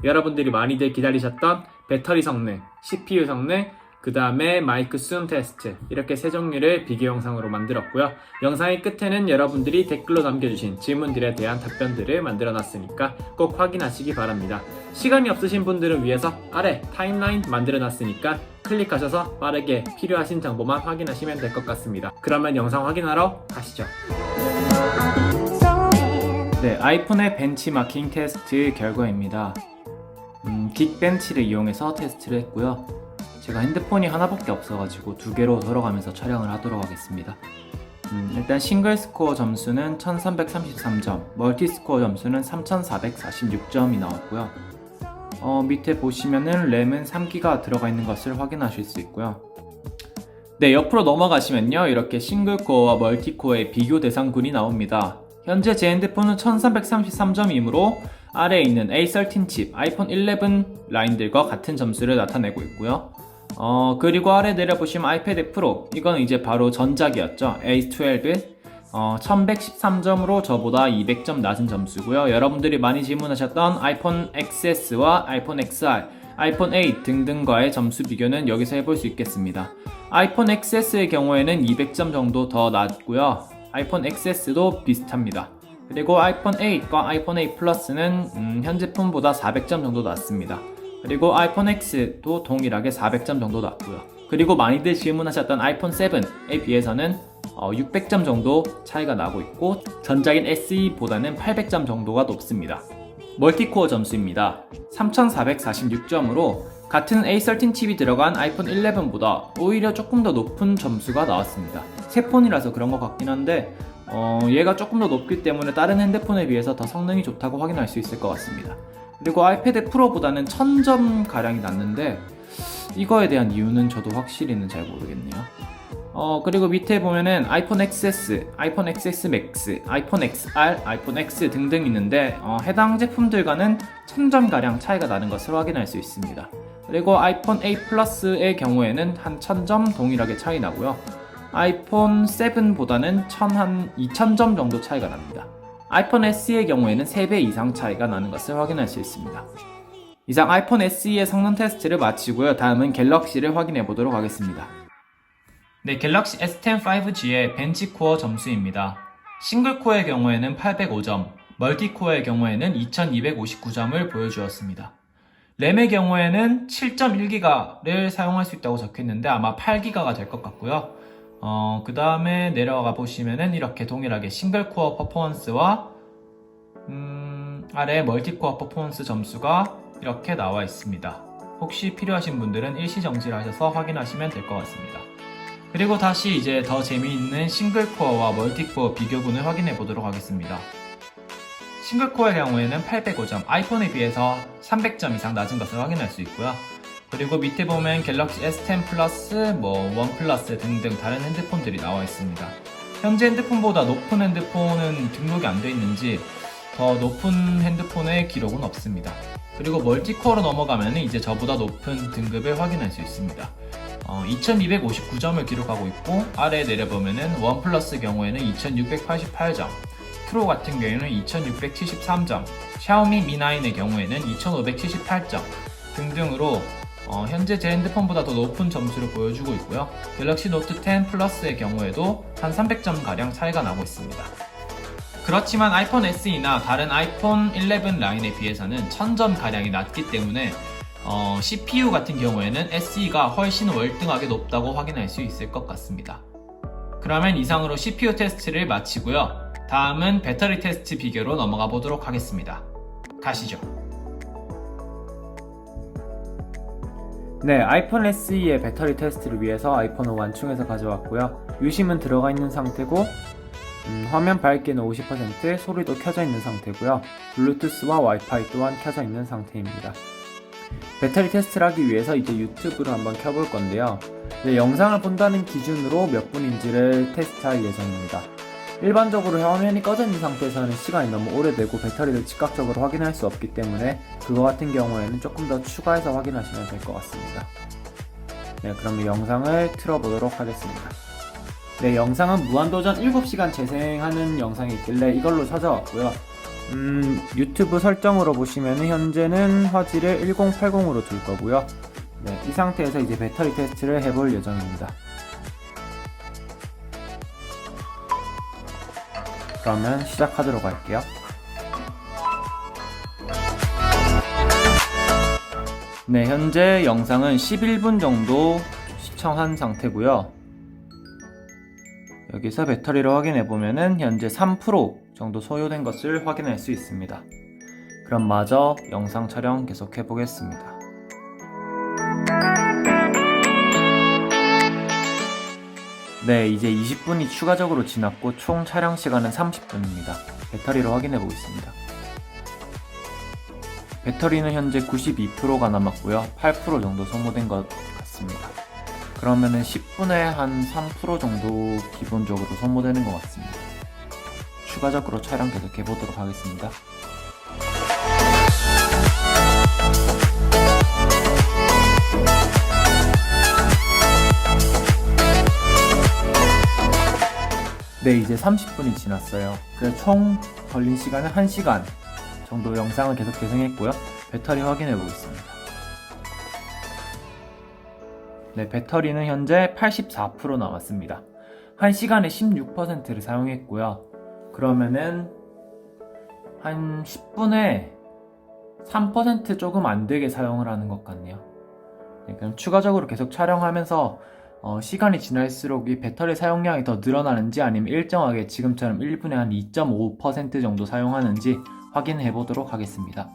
여러분들이 많이들 기다리셨던 배터리 성능, CPU 성능, 그 다음에 마이크 숨 테스트, 이렇게 세 종류를 비교 영상으로 만들었고요. 영상의 끝에는 여러분들이 댓글로 남겨주신 질문들에 대한 답변들을 만들어 놨으니까 꼭 확인하시기 바랍니다. 시간이 없으신 분들을 위해서 아래 타임라인 만들어 놨으니까 클릭하셔서 빠르게 필요하신 정보만 확인하시면 될 것 같습니다. 그러면 영상 확인하러 가시죠. 네, 아이폰의 벤치마킹 테스트 결과입니다. 긱벤치를 이용해서 테스트를 했고요. 제가 핸드폰이 하나밖에 없어가지고 두 개로 돌아가면서 촬영을 하도록 하겠습니다. 일단 싱글 스코어 점수는 1333점, 멀티 스코어 점수는 3446점이 나왔고요. 밑에 보시면은 램은 3기가 들어가 있는 것을 확인하실 수 있고요. 네, 옆으로 넘어가시면요, 이렇게 싱글 코어와 멀티 코어의 비교 대상군이 나옵니다. 현재 제 핸드폰은 1333점이므로 아래에 있는 A13 칩, 아이폰 11 라인들과 같은 점수를 나타내고 있고요. 그리고 아래 내려보시면 아이패드 프로, 이건 이제 바로 전작이었죠. A12 1113점으로 저보다 200점 낮은 점수고요. 여러분들이 많이 질문하셨던 아이폰 XS와 아이폰 XR, 아이폰 8 등등과의 점수 비교는 여기서 해볼 수 있겠습니다. 아이폰 XS의 경우에는 200점 정도 더 낮고요. 아이폰 XS도 비슷합니다. 그리고 아이폰 8과 아이폰 8 플러스는 현제품보다 400점 정도 낮습니다. 그리고 아이폰 X도 동일하게 400점 정도 낮고요. 그리고 많이들 질문하셨던 아이폰 7에 비해서는 600점 정도 차이가 나고 있고, 전작인 SE보다는 800점 정도가 높습니다. 멀티코어 점수입니다. 3446점으로 같은 A13 칩이 들어간 아이폰 11보다 오히려 조금 더 높은 점수가 나왔습니다. 새 폰이라서 그런 것 같긴 한데 얘가 조금 더 높기 때문에 다른 핸드폰에 비해서 더 성능이 좋다고 확인할 수 있을 것 같습니다. 그리고 아이패드 프로보다는 1000점 가량이 낮는데 이거에 대한 이유는 저도 확실히는 잘 모르겠네요. 그리고 밑에 보면은 아이폰 XS, 아이폰 XS 맥스, 아이폰 XR, 아이폰 X 등등 있는데 해당 제품들과는 1000점 가량 차이가 나는 것을 확인할 수 있습니다. 그리고 아이폰 8 플러스의 경우에는 한 1000점 동일하게 차이 나고요. 아이폰 7보다는 한 2000점 정도 차이가 납니다. 아이폰 SE의 경우에는 3배 이상 차이가 나는 것을 확인할 수 있습니다. 이상 아이폰 SE의 성능 테스트를 마치고요. 다음은 갤럭시를 확인해 보도록 하겠습니다. 네, 갤럭시 S10 5G의 벤치 코어 점수입니다. 싱글 코어의 경우에는 805점, 멀티 코어의 경우에는 2259점을 보여주었습니다. 램의 경우에는 7.1기가를 사용할 수 있다고 적혀있는데 아마 8기가가 될 것 같고요. 그 다음에 내려가 보시면은 이렇게 동일하게 싱글 코어 퍼포먼스와 아래 멀티 코어 퍼포먼스 점수가 이렇게 나와 있습니다. 혹시 필요하신 분들은 일시정지를 하셔서 확인하시면 될 것 같습니다. 그리고 다시 이제 더 재미있는 싱글 코어와 멀티 코어 비교분을 확인해 보도록 하겠습니다. 싱글 코어의 경우에는 805점, 아이폰에 비해서 300점 이상 낮은 것을 확인할 수 있고요. 그리고 밑에 보면 갤럭시 S10 플러스, 원 플러스 등등 다른 핸드폰들이 나와 있습니다. 현재 핸드폰보다 높은 핸드폰은 등록이 안 되어 있는지 더 높은 핸드폰의 기록은 없습니다. 그리고 멀티코어로 넘어가면 이제 저보다 높은 등급을 확인할 수 있습니다. 2259점을 기록하고 있고, 아래에 내려보면은 원 플러스 경우에는 2688점, 프로 같은 경우에는 2673점, 샤오미 Mi9의 경우에는 2578점 등등으로 현재 제 핸드폰보다 더 높은 점수를 보여주고 있고요. 갤럭시 노트 10 플러스의 경우에도 한 300점 가량 차이가 나고 있습니다. 그렇지만 아이폰 SE나 다른 아이폰 11 라인에 비해서는 1000점 가량이 낮기 때문에 CPU 같은 경우에는 SE가 훨씬 월등하게 높다고 확인할 수 있을 것 같습니다. 그러면 이상으로 CPU 테스트를 마치고요. 다음은 배터리 테스트 비교로 넘어가 보도록 하겠습니다. 가시죠. 네, 아이폰 SE의 배터리 테스트를 위해서 아이폰을 완충해서 가져왔고요. 유심은 들어가 있는 상태고 화면 밝기는 50%, 소리도 켜져 있는 상태고요. 블루투스와 와이파이 또한 켜져 있는 상태입니다. 배터리 테스트를 하기 위해서 이제 유튜브를 한번 켜볼 건데요. 영상을 본다는 기준으로 몇 분인지를 테스트할 예정입니다. 일반적으로 화면이 꺼져 있는 상태에서는 시간이 너무 오래되고 배터리를 즉각적으로 확인할 수 없기 때문에 그거 같은 경우에는 조금 더 추가해서 확인하시면 될 것 같습니다. 네, 그럼 영상을 틀어보도록 하겠습니다. 네, 영상은 무한도전 7시간 재생하는 영상이 있길래 이걸로 찾아왔고요. 유튜브 설정으로 보시면 현재는 화질을 1080으로 둘 거고요. 네, 이 상태에서 이제 배터리 테스트를 해볼 예정입니다. 그러면 시작하도록 할게요. 네, 현재 영상은 11분 정도 시청한 상태고요. 여기서 배터리를 확인해 보면은 현재 3% 정도 소요된 것을 확인할 수 있습니다. 그럼 마저 영상 촬영 계속해 보겠습니다. 네, 이제 20분이 추가적으로 지났고 총 촬영 시간은 30분입니다. 배터리를 확인해 보겠습니다. 배터리는 현재 92%가 남았고요. 8% 정도 소모된 것 같습니다. 그러면은 10분에 한 3% 정도 기본적으로 소모되는 것 같습니다. 추가적으로 촬영 계속 해보도록 하겠습니다. 네, 이제 30분이 지났어요. 그래서 총 걸린 시간은 1시간 정도 영상을 계속 재생했고요. 배터리 확인해 보겠습니다. 네, 배터리는 현재 84% 남았습니다. 1시간에 16%를 사용했고요. 그러면은 한 10분에 3% 조금 안 되게 사용을 하는 것 같네요. 네, 그럼 추가적으로 계속 촬영하면서 시간이 지날수록 이 배터리 사용량이 더 늘어나는지 아니면 일정하게 지금처럼 1분에 한 2.5% 정도 사용하는지 확인해 보도록 하겠습니다.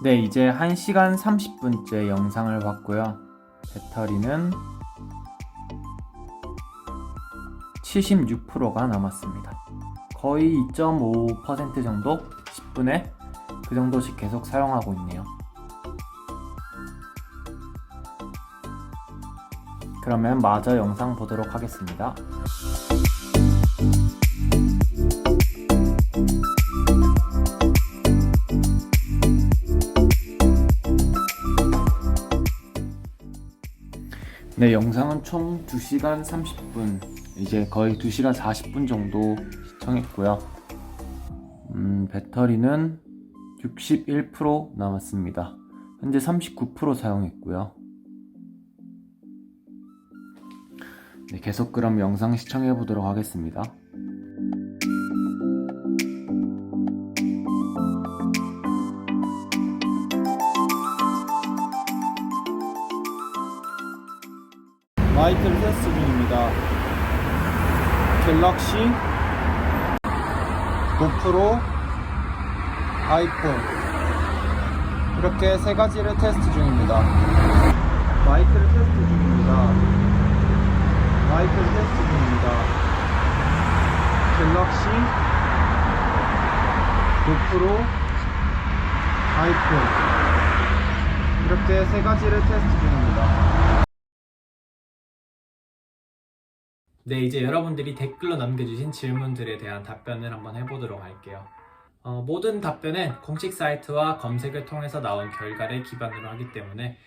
네, 이제 1시간 30분째 영상을 봤고요. 배터리는 76%가 남았습니다. 거의 2.5% 정도 10분에 그 정도씩 계속 사용하고 있네요. 그러면 마저 영상 보도록 하겠습니다. 네, 영상은 총 2시간 30분, 이제 거의 2시간 40분 정도 시청했고요. 배터리는 61% 남았습니다. 현재 39% 사용했고요. 네, 계속 그럼 영상 시청해 보도록 하겠습니다. 마이크를 테스트 중입니다. 갤럭시, 고프로, 아이폰 이렇게 세 가지를 테스트 중입니다. 마이크를 테스트 중입니다. 마이크를 테스트 중입니다. 갤럭시, 고프로, 아이폰 이렇게 세 가지를 테스트 중입니다. 네, 이제 여러분들이 댓글로 남겨주신 질문들에 대한 답변을 한번 해보도록 할게요. 모든 답변은 공식 사이트와 검색을 통해서 나온 결과를 기반으로 하기 때문에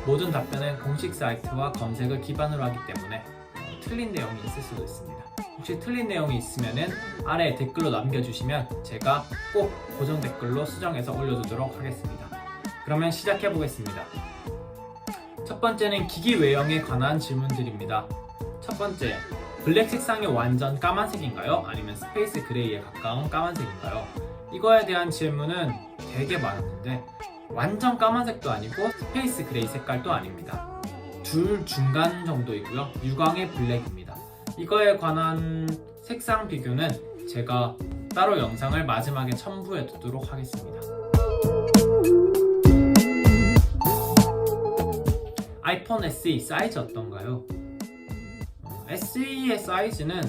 모든 답변은 공식 사이트와 검색을 기반으로 하기 때문에 틀린 내용이 있을 수도 있습니다. 혹시 틀린 내용이 있으면 아래에 댓글로 남겨주시면 제가 꼭 고정 댓글로 수정해서 올려두도록 하겠습니다. 그러면 시작해 보겠습니다. 첫 번째는 기기 외형에 관한 질문들입니다. 첫 번째, 블랙 색상이 완전 까만색인가요? 아니면 스페이스 그레이에 가까운 까만색인가요? 이거에 대한 질문은 되게 많았는데 완전 까만색도 아니고 스페이스 그레이 색깔도 아닙니다. 둘 중간 정도이고요. 유광의 블랙입니다. 이거에 관한 색상 비교는 제가 따로 영상을 마지막에 첨부해 두도록 하겠습니다. 아이폰 SE 사이즈 어떤가요? SE의 사이즈는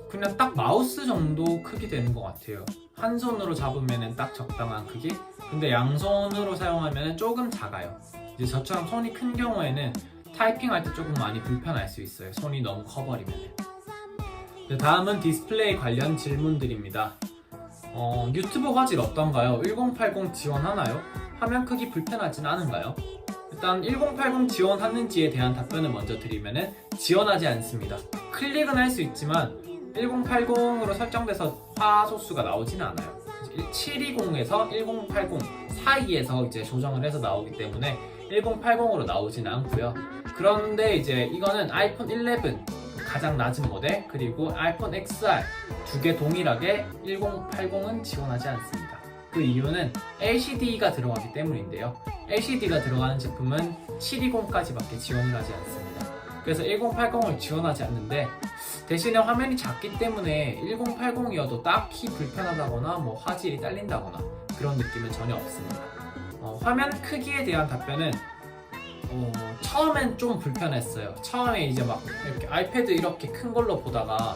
그냥 딱 마우스 정도 크기 되는 것 같아요. 한 손으로 잡으면 딱 적당한 크기? 근데 양손으로 사용하면 조금 작아요. 이제 저처럼 손이 큰 경우에는 타이핑할 때 조금 많이 불편할 수 있어요. 손이 너무 커버리면. 네, 다음은 디스플레이 관련 질문들입니다. 유튜브 화질 어떤가요? 1080 지원하나요? 화면 크기 불편하진 않은가요? 일단 1080 지원하는지에 대한 답변을 먼저 드리면은 지원하지 않습니다. 클릭은 할 수 있지만 1080으로 설정돼서 화소수가 나오지는 않아요. 720에서 1080 사이에서 이제 조정을 해서 나오기 때문에 1080으로 나오지는 않고요. 그런데 이제 이거는 아이폰 11 가장 낮은 모델 그리고 아이폰 XR 두 개 동일하게 1080은 지원하지 않습니다. 그 이유는 LCD가 들어가기 때문인데요. LCD가 들어가는 제품은 720까지밖에 지원을 하지 않습니다. 그래서 1080을 지원하지 않는데 대신에 화면이 작기 때문에 1080이어도 딱히 불편하다거나 뭐 화질이 딸린다거나 그런 느낌은 전혀 없습니다. 화면 크기에 대한 답변은 처음엔 좀 불편했어요. 처음에 이제 막 이렇게 아이패드 이렇게 큰 걸로 보다가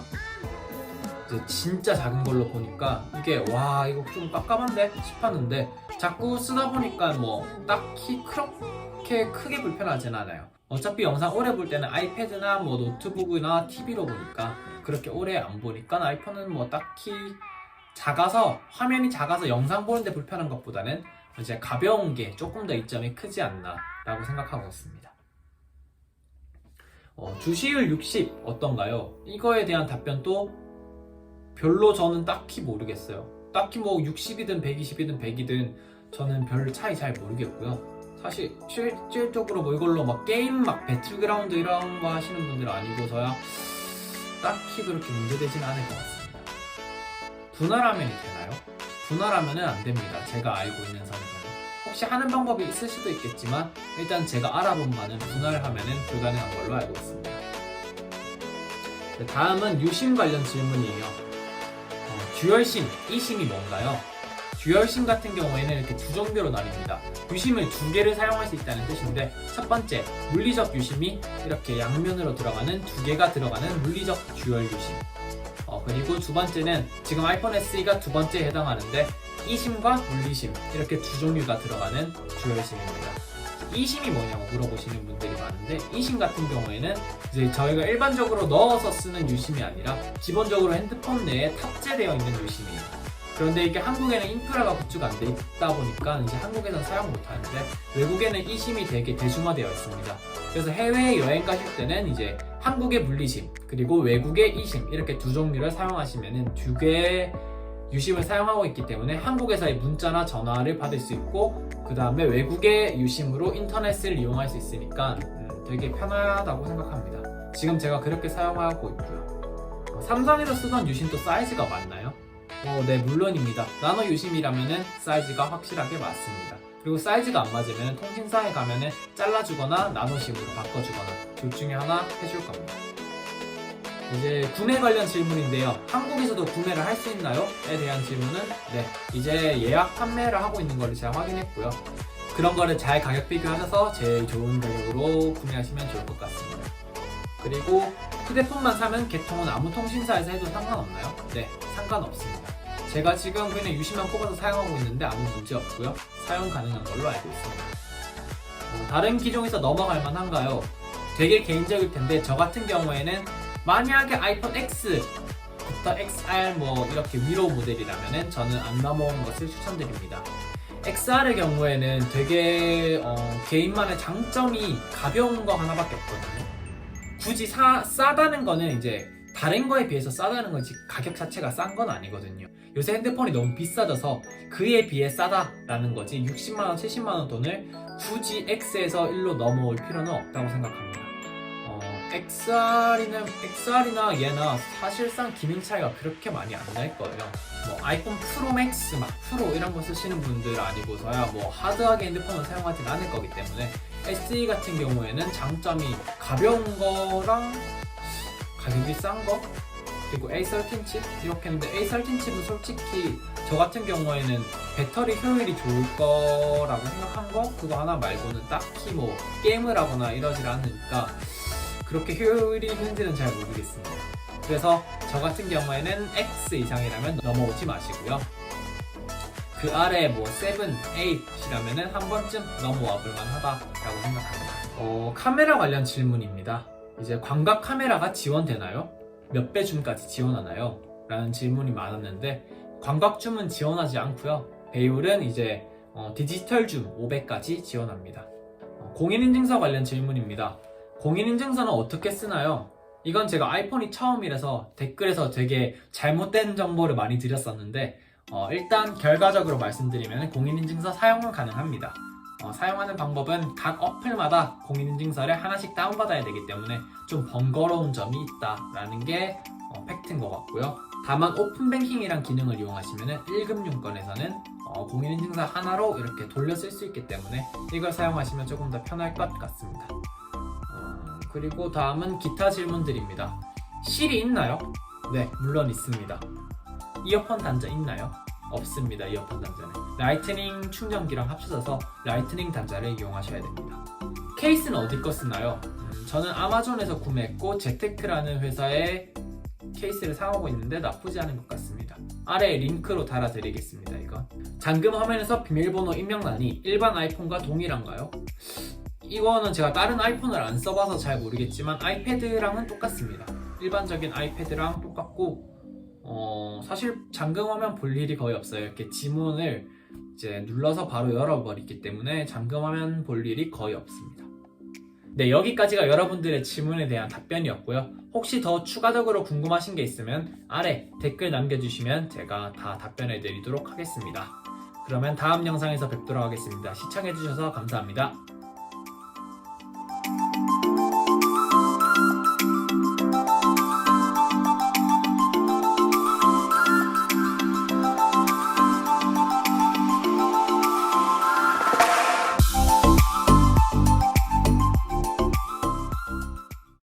이제 진짜 작은 걸로 보니까 이게 와 이거 좀 깝깝한데 싶었는데 자꾸 쓰다 보니까 뭐 딱히 그렇게 크게 불편하진 않아요. 어차피 영상 오래 볼 때는 아이패드나 뭐 노트북이나 TV로 보니까 그렇게 오래 안 보니까 아이폰은 뭐 딱히 화면이 작아서 영상 보는데 불편한 것보다는 이제 가벼운 게 조금 더 이점이 크지 않나 라고 생각하고 있습니다. 주시율 60 어떤가요? 이거에 대한 답변도 별로 저는 딱히 모르겠어요. 딱히 뭐 60이든 120이든 100이든 저는 별 차이 잘 모르겠고요. 사실 실질적으로 뭐 이걸로 막 게임 막 배틀그라운드 이런 거 하시는 분들은 아니고서야 딱히 그렇게 문제되진 않을 것 같습니다. 분할화면이 되나요? 분할화면은 안 됩니다. 제가 알고 있는 선에서는. 혹시 하는 방법이 있을 수도 있겠지만 일단 제가 알아본 바는 분할화면은 불가능한 걸로 알고 있습니다. 네, 다음은 유심 관련 질문이에요. 듀얼심, e심이 뭔가요? 듀얼심 같은 경우에는 이렇게 두 종류로 나뉩니다. 유심을 두 개를 사용할 수 있다는 뜻인데 첫 번째, 물리적 유심이 이렇게 양면으로 들어가는 두 개가 들어가는 물리적 듀얼 유심. 그리고 두 번째는 지금 아이폰 SE가 두 번째에 해당하는데 e심과 물리심 이렇게 두 종류가 들어가는 듀얼심입니다. e심이 뭐냐고 물어보시는 분들이 많은데 e심 같은 경우에는 이제 저희가 일반적으로 넣어서 쓰는 유심이 아니라 기본적으로 핸드폰 내에 탑재되어 있는 유심이에요. 그런데 이게 한국에는 인프라가 구축 안 돼 있다 보니까 이제 한국에서는 사용 못 하는데 외국에는 e심이 되게 대중화되어 있습니다. 그래서 해외 여행 가실 때는 이제 한국의 물리심 그리고 외국의 e심 이렇게 두 종류를 사용하시면은 두 개의 유심을 사용하고 있기 때문에 한국에서의 문자나 전화를 받을 수 있고 그 다음에 외국의 유심으로 인터넷을 이용할 수 있으니까 되게 편하다고 생각합니다. 지금 제가 그렇게 사용하고 있고요. 삼성에서 쓰던 유심도 사이즈가 맞나요? 네, 물론입니다. 나노 유심이라면은 사이즈가 확실하게 맞습니다. 그리고 사이즈가 안 맞으면 통신사에 가면은 잘라주거나 나노심으로 바꿔주거나 둘 중에 하나 해줄 겁니다. 이제 구매 관련 질문인데요. 한국에서도 구매를 할 수 있나요? 에 대한 질문은 네, 이제 예약 판매를 하고 있는 거를 제가 확인했고요. 그런 거를 잘 가격 비교하셔서 제일 좋은 가격으로 구매하시면 좋을 것 같습니다. 그리고 휴대폰만 사면 개통은 아무 통신사에서 해도 상관없나요? 네, 상관없습니다. 제가 지금 그냥 유심만 꼽아서 사용하고 있는데 아무 문제 없고요. 사용 가능한 걸로 알고 있습니다. 다른 기종에서 넘어갈 만한가요? 되게 개인적일 텐데 저 같은 경우에는 만약에 아이폰 X부터 XR 뭐 이렇게 위로 모델이라면은 저는 안 넘어오는 것을 추천드립니다. XR의 경우에는 되게 개인만의 장점이 가벼운 거 하나밖에 없거든요. 굳이 싸다는 거는 이제 다른 거에 비해서 싸다는 거지 가격 자체가 싼 건 아니거든요. 요새 핸드폰이 너무 비싸져서 그에 비해 싸다라는 거지 60만원, 70만원 돈을 굳이 X에서 1로 넘어올 필요는 없다고 생각합니다. XR이나 얘나 사실상 기능 차이가 그렇게 많이 안 날 거예요. 뭐 아이폰 프로 맥스 막 프로 이런 거 쓰시는 분들 아니고서야 뭐 하드하게 핸드폰을 사용하진 않을 거기 때문에 SE 같은 경우에는 장점이 가벼운 거랑 가격이 싼 거 그리고 A13 칩 이렇게 했는데 A13 칩은 솔직히 저 같은 경우에는 배터리 효율이 좋을 거라고 생각한 거 그거 하나 말고는 딱히 뭐 게임을 하거나 이러질 않으니까 그렇게 효율이 있는지는 잘 모르겠습니다. 그래서 저 같은 경우에는 X 이상이라면 넘어오지 마시고요. 그 아래 뭐 7, 8이라면은 한 번쯤 넘어와 볼만 하다라고 생각합니다. 카메라 관련 질문입니다. 이제 광각 카메라가 지원되나요? 몇 배 줌까지 지원하나요? 라는 질문이 많았는데 광각 줌은 지원하지 않고요. 배율은 이제 디지털 줌 500까지 지원합니다. 공인인증서 관련 질문입니다. 공인인증서는 어떻게 쓰나요? 이건 제가 아이폰이 처음이라서 댓글에서 되게 잘못된 정보를 많이 드렸었는데 일단 결과적으로 말씀드리면 공인인증서 사용은 가능합니다. 사용하는 방법은 각 어플마다 공인인증서를 하나씩 다운받아야 되기 때문에 좀 번거로운 점이 있다라는 게 팩트인 것 같고요. 다만 오픈뱅킹이란 기능을 이용하시면 1금융권에서는 공인인증서 하나로 이렇게 돌려 쓸 수 있기 때문에 이걸 사용하시면 조금 더 편할 것 같습니다. 그리고 다음은 기타 질문들입니다. 실이 있나요? 네, 물론 있습니다. 이어폰 단자 있나요? 없습니다. 이어폰 단자는 라이트닝 충전기랑 합쳐져서 라이트닝 단자를 이용하셔야 됩니다. 케이스는 어디 거 쓰나요? 저는 아마존에서 구매했고 제테크라는 회사의 케이스를 사용하고 있는데 나쁘지 않은 것 같습니다. 아래에 링크로 달아드리겠습니다. 이건 잠금 화면에서 비밀번호 입력란이 일반 아이폰과 동일한가요? 이거는 제가 다른 아이폰을 안 써봐서 잘 모르겠지만 아이패드랑은 똑같습니다. 일반적인 아이패드랑 똑같고 사실 잠금화면 볼 일이 거의 없어요. 이렇게 지문을 이제 눌러서 바로 열어버리기 때문에 잠금화면 볼 일이 거의 없습니다. 네, 여기까지가 여러분들의 질문에 대한 답변이었고요. 혹시 더 추가적으로 궁금하신 게 있으면 아래 댓글 남겨주시면 제가 다 답변해 드리도록 하겠습니다. 그러면 다음 영상에서 뵙도록 하겠습니다. 시청해주셔서 감사합니다.